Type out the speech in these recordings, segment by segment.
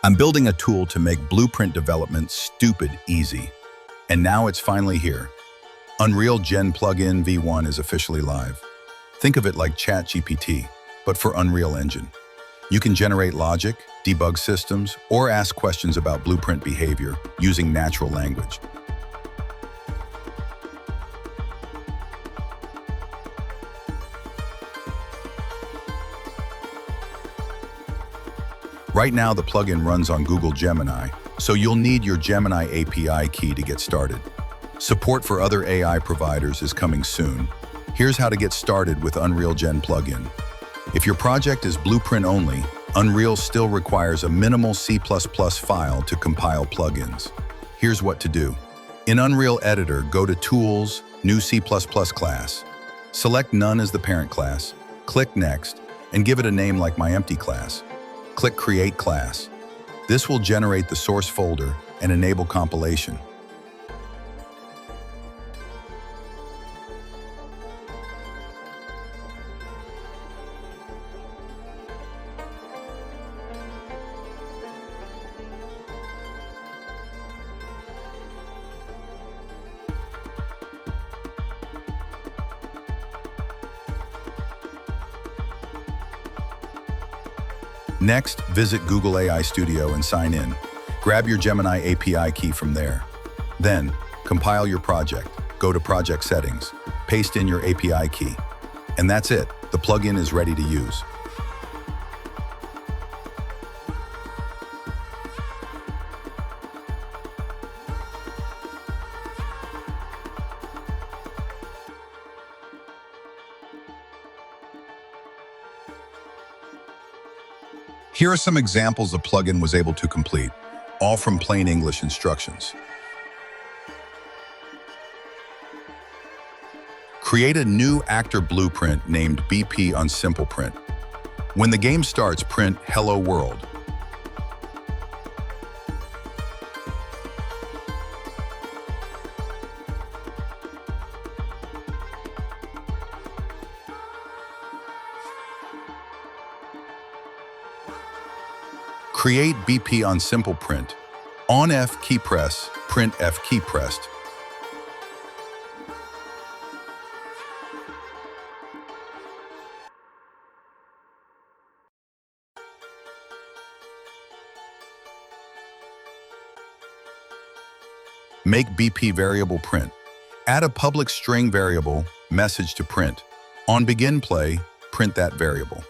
I'm building a tool to make blueprint development stupid easy. And now it's finally here. UnrealGenPlugin v1 is officially live. Think of it like ChatGPT, but for Unreal Engine. You can generate logic, debug systems, or ask questions about blueprint behavior using natural language. Right now, the plugin runs on Google Gemini, so you'll need your Gemini API key to get started. Support for other AI providers is coming soon. Here's how to get started with UnrealGenPlugin. If your project is blueprint only, Unreal still requires a minimal C++ file to compile plugins. Here's what to do. In Unreal Editor, go to Tools, New C++ class. Select None as the parent class, click Next, and give it a name like my empty class. Click Create Class. This will generate the source folder and enable compilation. Next, visit Google AI Studio and sign in. Grab your Gemini API key from there. Then, compile your project. Go to Project Settings, paste in your API key. And that's it. The plugin is ready to use. Here are some examples the plugin was able to complete, all from plain English instructions. Create a new actor blueprint named BP on Simple Print. When the game starts, print Hello World. Create BP on Simple Print. On F key press, print F key pressed. Make BP variable print. Add a public string variable, message to print. On begin play, print that variable.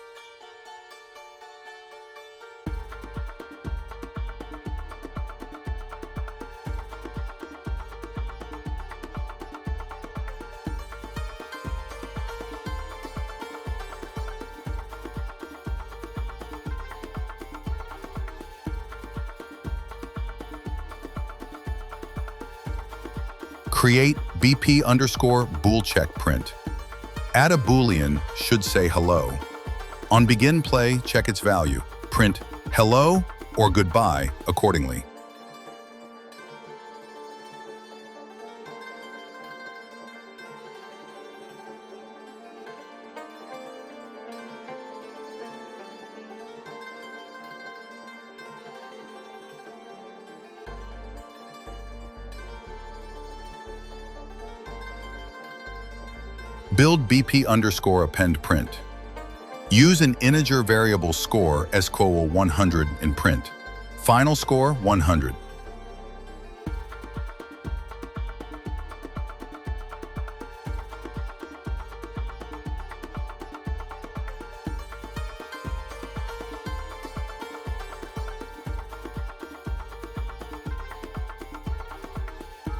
Create BP underscore bool check print. Add a Boolean, should say hello. On begin play, check its value. Print hello or goodbye accordingly. Build BP underscore append print. Use an integer variable score as equal 100 in print. Final score 100.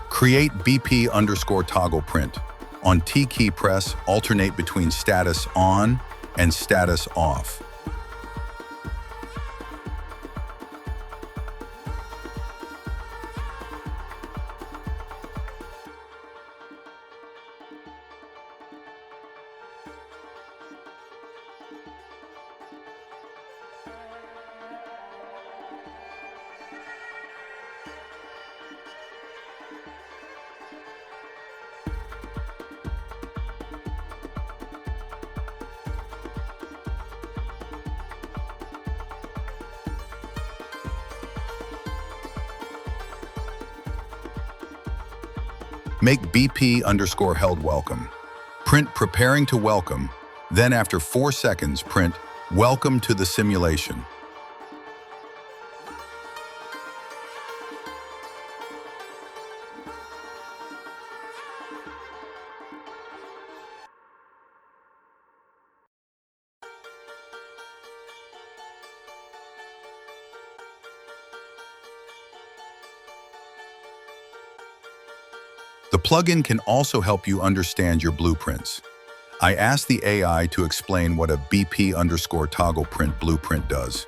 Create BP underscore toggle print. On T key press, alternate between status on and status off. Make BP underscore held welcome. Print preparing to welcome, then after 4 seconds print welcome to the simulation. The plugin can also help you understand your blueprints. I asked the AI to explain what a BP underscore toggle print blueprint does,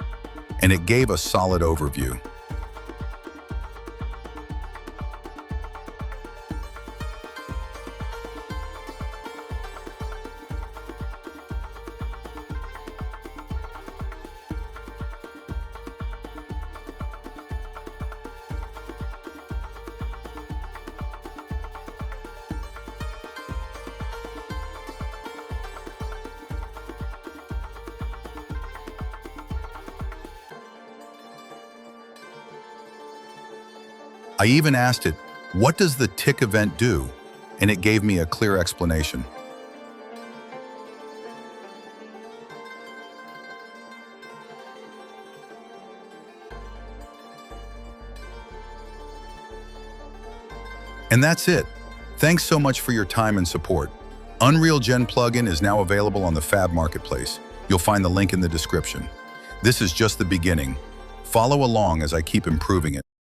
and it gave a solid overview. I even asked it, what does the tick event do? And it gave me a clear explanation. And that's it. Thanks so much for your time and support. UnrealGenPlugin is now available on the Fab Marketplace. You'll find the link in the description. This is just the beginning. Follow along as I keep improving it.